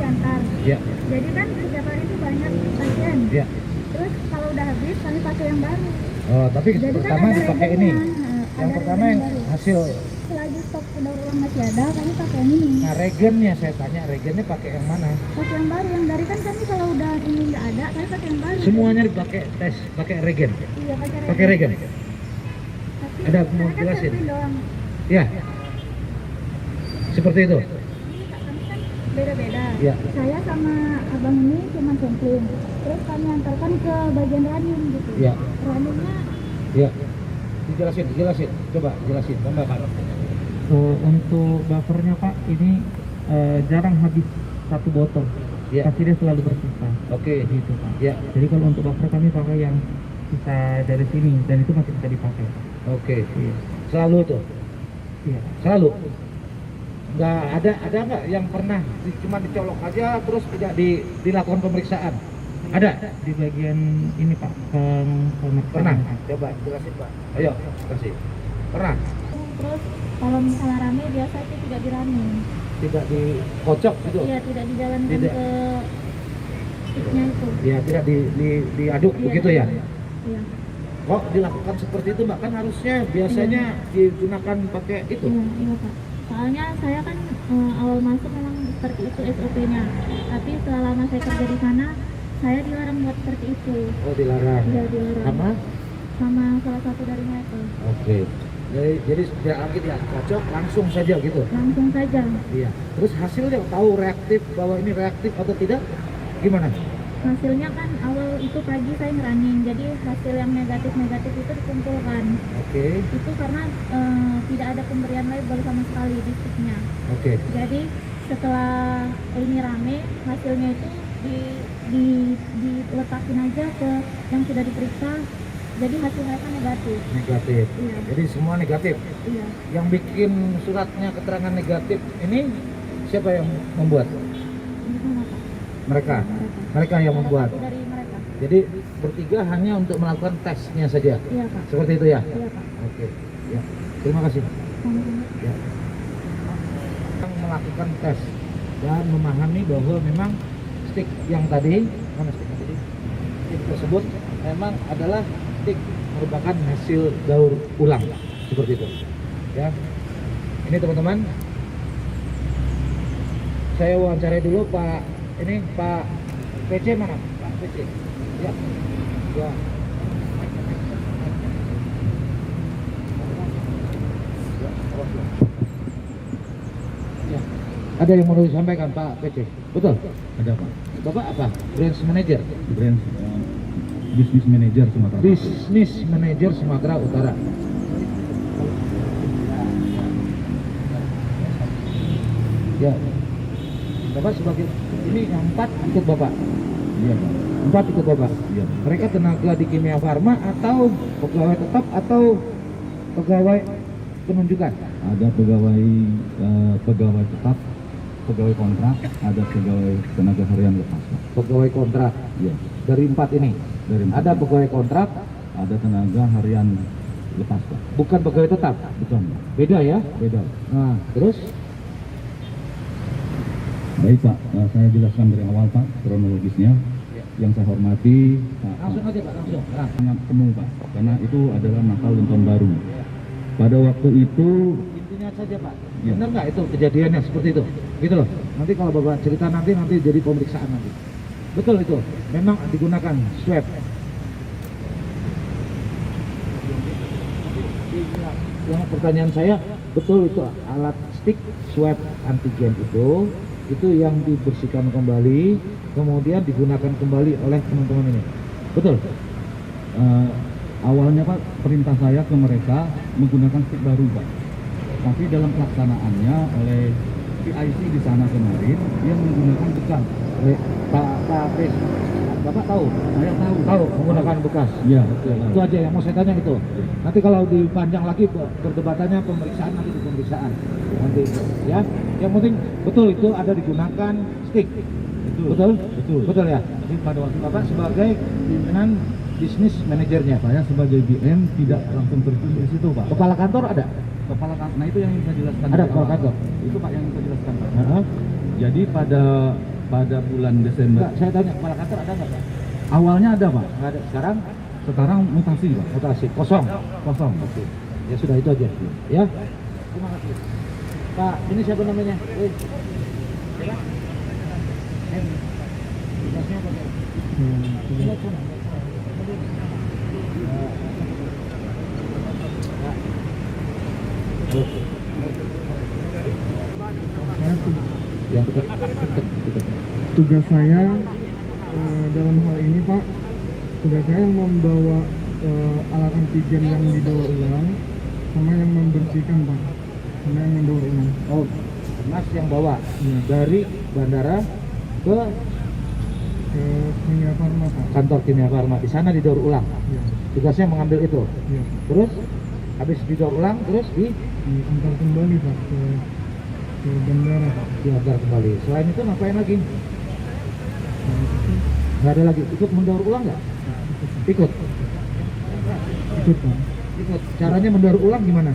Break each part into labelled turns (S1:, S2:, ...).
S1: antar.
S2: Ya.
S1: Jadi kan setiap hari itu banyak pasien.
S2: Ya.
S1: Terus kalau udah habis kami pakai yang baru.
S2: Oh, tapi
S1: Jadi kan
S2: pertama
S1: ada
S2: dipakai
S1: regennya.
S2: ini. Yang
S1: Ada
S2: pertama
S1: regen
S2: yang
S1: baru.
S2: hasil.
S1: Selagi stok daur ulang masih ada, kami pakai yang ini.
S2: Nah, regennya saya tanya, regennya pakai yang mana?
S1: Pakai yang baru, yang dari kan kami kalau udah ini nggak ada, kami pakai yang baru.
S2: Semuanya dipakai tes, pakai regen.
S1: Iya, pakai regen.
S2: Pakai regen.
S1: Tapi
S2: Ada mau
S1: saya kan
S2: jelasin?
S1: servin doang.
S2: Ya. Seperti itu.
S1: Ini kami kan beda-beda.
S2: Iya.
S1: Saya sama abang ini cuma sampling. Terus kami antarkan ke bagian running gitu.
S2: Iya.
S1: Runningnya
S2: Ya. Dijelasin. Coba jelasin, tambahkan.
S3: Untuk buffernya Pak, ini jarang habis satu botol.
S2: Ya.
S3: Pasti dia selalu bersisa.
S2: Oke.
S3: Gitu Pak.
S2: Ya.
S3: Jadi kalau untuk buffer kami pakai yang sisa dari sini dan itu masih bisa dipakai.
S2: Oke.
S3: Iya.
S2: Selalu tuh.
S3: Iya.
S2: Selalu. Nggak ada nggak yang pernah cuma dicolok aja terus tidak dilakukan pemeriksaan? Ada?
S3: Di bagian ini Pak,
S2: Pernah? Coba jelasin Pak. Ayo, kasih. Pernah?
S1: terus kalau misalnya rame biasa itu tidak di running.
S2: Tidak dikocok gitu?
S1: Iya, tidak dijalankan
S2: Tidak.
S1: ke sticknya itu.
S2: Ya, tidak diaduk
S1: Iya,
S2: begitu ya?
S1: Iya.
S2: Kok dilakukan seperti itu Mbak? Kan harusnya biasanya digunakan pakai itu.
S1: Iya Pak. Soalnya saya kan awal masuk memang seperti itu SOP-nya. Tapi selama saya kerja di sana, saya dilarang buat seperti itu.
S2: Oh, dilarang.
S1: Iya, dilarang. Sama salah satu dari mereka.
S2: Oke. Jadi tidak lagi dikocok, langsung saja gitu.
S1: Langsung saja.
S2: Iya. Terus hasilnya tahu reaktif bahwa ini reaktif atau tidak? Gimana?
S1: Hasilnya kan awal itu pagi saya running, jadi hasil yang negatif itu dikumpulkan.
S2: Oke.
S1: Itu karena tidak ada pemberian label sama sekali di sticknya.
S2: Oke.
S1: Jadi setelah ini rame, hasilnya itu diletakin aja ke yang sudah diperiksa. Jadi hasil mereka negatif.
S2: Negatif.
S1: Iya.
S2: Jadi semua negatif.
S1: Iya.
S2: Yang bikin suratnya keterangan negatif ini siapa yang membuat?
S1: Ini sama Pak.
S2: Mereka. Mereka yang
S1: Salah
S2: membuat.
S1: satu dari mereka.
S2: Jadi bertiga hanya untuk melakukan tesnya saja.
S1: Iya Pak.
S2: Seperti itu ya?
S1: Iya Pak.
S2: Oke. Ya. Terima kasih.
S1: Sama-sama.
S2: Ya. Yang melakukan tes dan memahami bahwa memang stick yang tadi, mana stick tadi? Stick tersebut memang adalah stick merupakan hasil daur ulang seperti itu. Ya. Ini teman-teman, saya wawancarai dulu Pak PC mana? Pak PC. Ya. Ya. Ya. Ada yang mau disampaikan Pak PC? Betul?
S4: Ada Pak,
S2: Bapak apa? Branch Manager?
S4: Branch Business Manager Sumatera.
S2: Business Manager Sumatera Utara. Ya. Bapak sebagai ini yang 4 ikut Bapak.
S4: Iya Pak.
S2: 4 ikut Bapak.
S4: Iya.
S2: Mereka tenaga di Kimia Farma atau pegawai tetap atau pegawai penunjukan?
S4: Ada pegawai pegawai tetap, pegawai kontrak, ada pegawai tenaga harian lepas Pak.
S2: Pegawai kontrak.
S4: Iya.
S2: Dari 4 ini.
S4: Dari empat.
S2: Ada pegawai kontrak,
S4: Ada tenaga harian lepas Pak.
S2: bukan pegawai tetap.
S4: Bukan Pak.
S2: Beda ya?
S4: Beda.
S2: Nah, terus
S4: Baik Pak, saya jelaskan dari awal Pak kronologisnya.
S2: Ya.
S4: Yang saya hormati Pak,
S2: langsung aja Pak, langsung. Nah,
S4: sangat penuh Pak, karena itu adalah Natal dan Tahun Baru. Pada waktu itu
S2: intinya saja Pak.
S4: Ya.
S2: Benar nggak itu kejadiannya seperti itu? Gitu loh. Nanti kalau Bapak cerita nanti jadi pemeriksaan nanti. Betul itu. Memang digunakan swab. Yang pertanyaan saya, betul itu alat stick swab antigen itu yang dibersihkan kembali, kemudian digunakan kembali oleh teman-teman ini. Betul?
S4: awalnya Pak, perintah saya ke mereka menggunakan stick baru Pak. Tapi dalam pelaksanaannya oleh PIC di sana kemarin, dia menggunakan bekas.
S2: Pak Pris, Bapak tahu?
S4: Saya tahu.
S2: Tahu menggunakan bekas.
S4: Iya.
S2: Itu aja yang mau saya tanya itu. Nanti kalau dipanjang lagi perdebatannya pemeriksaan nanti di pemeriksaan. Nanti ya. Yang penting betul itu ada digunakan stick. Betul? Betul ya.
S4: Jadi pada waktu
S2: Bapak sebagai pimpinan bisnis manajernya.
S4: saya sebagai BM tidak langsung terjun di situ Pak.
S2: Kepala kantor ada?
S4: Kepala kantor, nah itu yang ingin saya jelaskan.
S2: Ada
S4: dari
S2: kepala
S4: awal.
S2: kantor.
S4: Itu Pak yang ingin saya jelaskan Pak.
S2: Heeh.
S4: Jadi pada pada bulan Desember.
S2: Enggak, saya tanya kepala kantor ada nggak Pak?
S4: Awalnya ada Pak,
S2: Nggak ada.
S4: sekarang mutasi Pak.
S2: Mutasi kosong.
S4: Kosong.
S2: Oke. Ya sudah itu aja. Ya. Terima kasih. Pak, ini siapa namanya? Siapa? Tugasnya apa, Pak? Lihat sana. Ya. Oke. Yang dekat.
S5: Tugas saya dalam hal ini Pak, tugas saya yang membawa alat antigen yang didaur ulang sama yang membersihkan Pak, sama yang mendaur ulang.
S2: Oh, Mas yang bawa
S5: Iya.
S2: dari bandara ke
S5: Ke Kimia Farma Pak.
S2: kantor Kimia Farma. Di sana didaur ulang.
S5: Iya.
S2: Tugasnya mengambil itu.
S5: Iya.
S2: Terus habis didaur ulang terus
S5: Diantar kembali Pak ke bandara Pak.
S2: diantar kembali. Selain itu ngapain lagi?
S5: Nah, itu
S2: Nggak ada lagi. Ikut mendaur ulang nggak? Ikut.
S5: ikut Pak.
S2: Ikut. Caranya mendaur ulang gimana?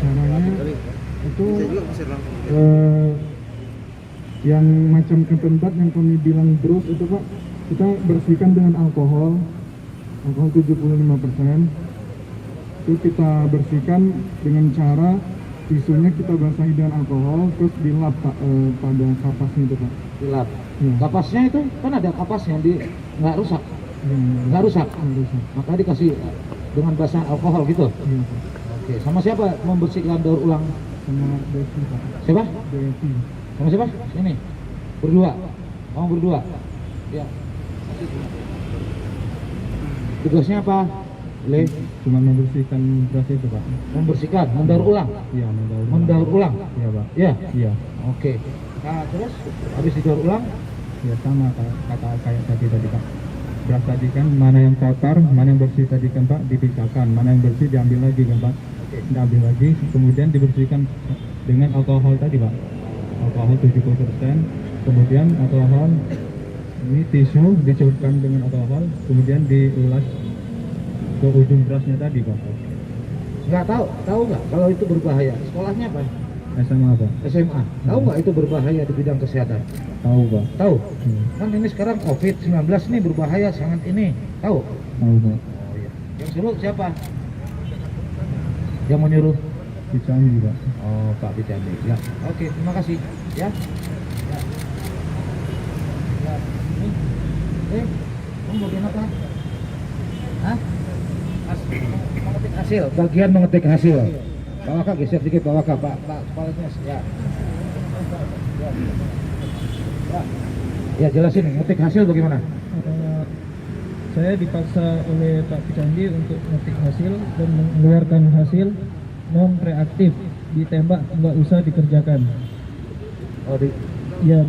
S5: Caranya itu yang macam ke tempat yang kami bilang bros itu Pak, kita bersihkan dengan alkohol 75%. Itu kita bersihkan dengan cara tisunya kita basahi dengan alkohol terus dilap Pak, pada kapasnya itu Pak.
S2: Dilap.
S5: Iya.
S2: Kapasnya itu kan ada kapasnya nggak rusak.
S5: Iya,
S2: Nggak rusak.
S5: nggak rusak.
S2: Makanya dikasih dengan basah alkohol gitu.
S5: Iya Pak.
S2: Oke. Sama siapa membersihkan daur ulang?
S5: Sama Desi Pak.
S2: Siapa?
S5: Desi.
S2: Sama siapa? Sini. Berdua. Kamu berdua. Ya. Tugasnya apa? Le,
S5: Cuma membersihkan beras itu Pak.
S2: membersihkan, mendaur ulang.
S5: Iya,
S2: Mendaur ulang.
S5: Iya Pak.
S2: Ya.
S5: Iya.
S2: Oke. Nah, terus habis didaur ulang,
S5: Ya sama kata kayak tadi Pak. Beras tadi kan mana yang kotor, mana yang bersih tadi kan Pak dipisahkan, mana yang bersih diambil lagi kan Pak. Diambil lagi, kemudian dibersihkan dengan alkohol tadi Pak. Alkohol 70%, kemudian alkohol ini tisu dicampurkan dengan alkohol, kemudian diulas ke ujung berasnya tadi Pak.
S2: nggak tahu nggak kalau itu berbahaya? Sekolahnya apa?
S5: SMA Pak.
S2: SMA. Tahu nggak itu berbahaya di bidang kesehatan?
S5: Tahu Pak.
S2: Tahu?
S5: Hmm.
S2: Kan ini sekarang COVID-19 ini berbahaya sangat ini. Tahu?
S5: Tahu Pak.
S2: Oh iya. Yang suruh siapa? Yang menyuruh?
S5: Dicambi Pak.
S2: Oh, Pak Bicandi. Ya. Oke, terima kasih. Ya. Ya. Ya. Ini. Kamu bagian apa? Hah? Mengetik hasil. Bagian mengetik hasil. Pak Waka geser dikit Pak Waka. Pak kepalanya. Ya. Ya. Ya. Ya, jelasin ngetik hasil bagaimana?
S5: Saya dipaksa oleh Pak Picandi untuk ngetik hasil dan mengeluarkan hasil non reaktif, ditembak nggak usah dikerjakan.
S2: Oh,
S5: Ya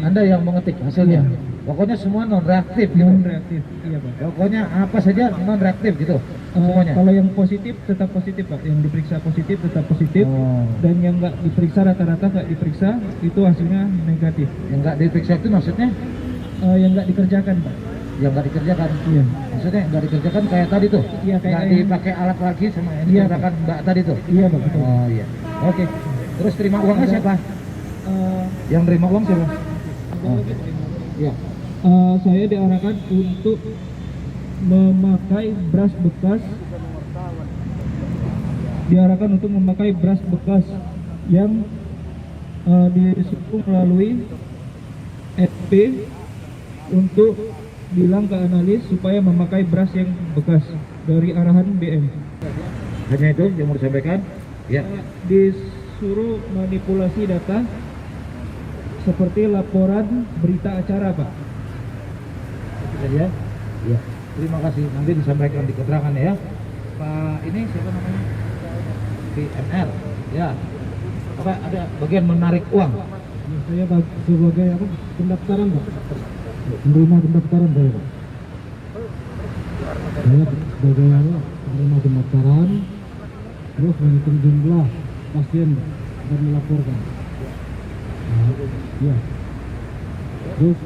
S2: Anda yang mengetik hasilnya.
S5: Iya.
S2: Pokoknya semua non reaktif gitu.
S5: non reaktif, iya Pak.
S2: Pokoknya apa saja non reaktif gitu. Semuanya.
S5: Kalau yang positif tetap positif Pak, yang diperiksa positif tetap positif,
S2: Oh.
S5: dan yang nggak diperiksa rata-rata nggak diperiksa itu hasilnya negatif.
S2: Yang nggak diperiksa itu maksudnya
S5: Yang nggak dikerjakan Pak.
S2: yang nggak dikerjakan.
S5: Iya.
S2: Maksudnya nggak dikerjakan kayak tadi tuh.
S5: Iya, kayak
S2: Nggak
S5: yang-
S2: dipakai alat lagi sama yang
S5: Iya,
S2: dikerjakan Mbak tadi tuh.
S5: Iya Pak, betul.
S2: Oh iya. Oke. Terus terima uangnya
S5: Ada-
S2: siapa?
S5: Eh,
S2: Yang terima uang siapa? Oh. Iya.
S5: Saya diarahkan untuk memakai beras bekas, yang disuruh melalui SP untuk bilang ke analis supaya memakai beras yang bekas dari arahan BM.
S2: Hanya itu yang mau disampaikan? Ya.
S5: Disuruh manipulasi data seperti laporan berita acara Pak.
S2: Itu saja. Iya. Terima kasih. Nanti disampaikan di keterangan ya. Pak ini siapa namanya? PNR. Ya. Apa ada bagian menarik uang?
S5: Saya sebagai apa? Pendaftaran Pak. Menerima pendaftaran saya Pak. Saya sebagai apa? Menerima pendaftaran, terus menghitung jumlah pasien Pak, dan melaporkan. Nah, iya. Terus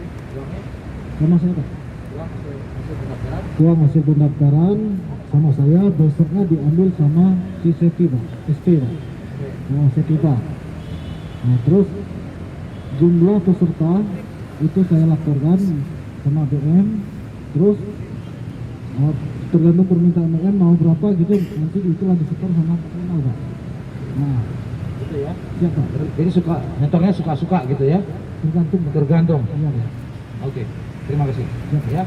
S5: sama saya Pak. Uang hasil pendaftaran sama saya, besoknya diambil sama si Seti Pak, SP Pak. Nah, Seti Pak.
S2: Nah, terus jumlah peserta itu saya laporkan sama BM, terus tergantung permintaan BM mau berapa gitu, nanti itulah disetor sama terminal Pak. Nah, gitu ya. Siap Pak. Jadi nyetornya suka-suka gitu ya? Tergantung. Iya Pak. Oke, terima kasih. Siap ya.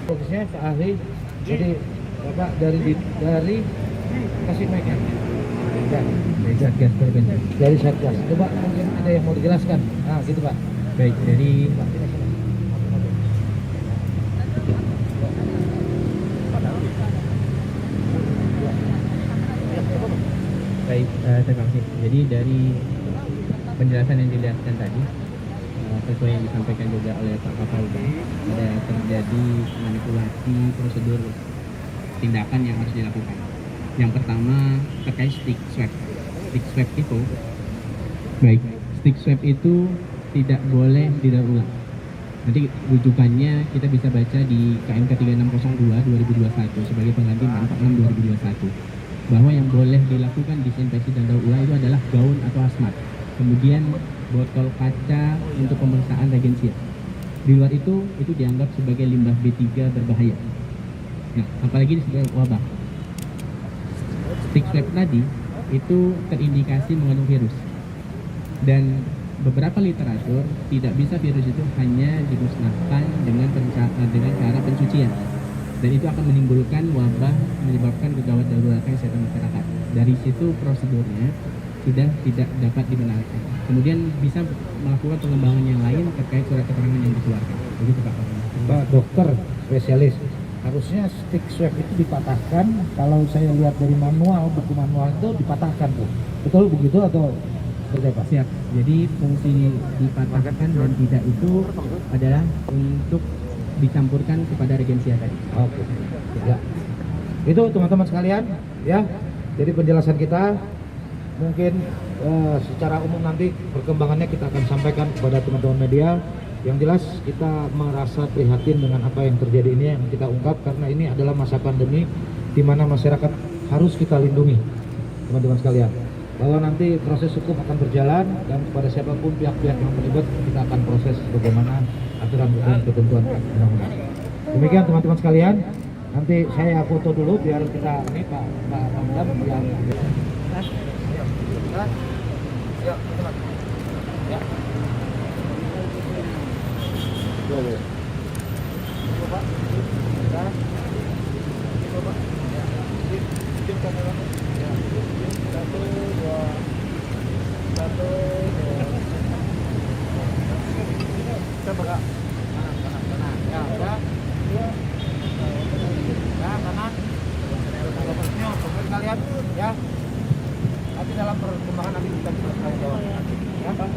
S2: Fokusnya Pak Ahli. Jadi Bapak dari kasih mic ya. Dari Satgas Preventif. Dari Satgas. Coba mungkin ada yang mau dijelaskan. Nah, gitu Pak.
S3: Baik, jadi terima kasih. Jadi dari penjelasan yang dijelaskan tadi, sesuai yang disampaikan juga oleh Pak Kapolda, ada terjadi manipulasi prosedur tindakan yang harus dilakukan. Yang pertama terkait stick swab. Stick swab itu, baik, stick swab itu tidak boleh didaur ulang. Nanti rujukannya kita bisa baca di KMK 3602 2021 sebagai pengganti 46 2021, bahwa yang boleh dilakukan disinfeksi dan daur ulang itu adalah gaun atau hazmat, kemudian botol kaca untuk pemeriksaan reagensia. Di luar itu dianggap sebagai limbah B3 berbahaya. Nah, apalagi di sebuah wabah. Stick swab tadi itu terindikasi mengandung virus, dan beberapa literatur tidak bisa virus itu hanya dimusnahkan dengan cara pencucian, dan itu akan menimbulkan wabah, menyebabkan kegawat daruratan kesehatan masyarakat. Dari situ prosedurnya sudah tidak dapat dibenarkan. Kemudian bisa melakukan pengembangan yang lain terkait surat keterangan yang dikeluarkan. Begitu Pak.
S2: Pak dokter spesialis, harusnya stick swab itu dipatahkan. Kalau saya lihat dari manual, buku manual itu dipatahkan tuh. Betul begitu atau seperti apa?
S3: Siap. Jadi fungsi dipatahkan dan tidak itu adalah untuk dicampurkan kepada reagensia tadi.
S2: Oke. Ya. Itu teman-teman sekalian, ya. Jadi penjelasan kita mungkin secara umum nanti perkembangannya kita akan sampaikan kepada teman-teman media. Yang jelas kita merasa prihatin dengan apa yang terjadi ini, yang kita ungkap karena ini adalah masa pandemi di mana masyarakat harus kita lindungi, teman-teman sekalian. Bahwa nanti proses hukum akan berjalan dan kepada siapapun pihak-pihak yang terlibat kita akan proses bagaimana aturan hukum ketentuan undang-undang. Demikian teman-teman sekalian. Nanti saya foto dulu biar kita ini Pak Hamdan yang ya, teman. Ya. Boleh. Coba. Ya. Coba. Ya. Tim kamera. Ya. 1 2 1 2. Coba Kak. Kanan. Ya, udah. Ya, kanan. Senyum kalian ya. Nanti dalam perkembangan nanti kita bisa jawab. Ya, Pak.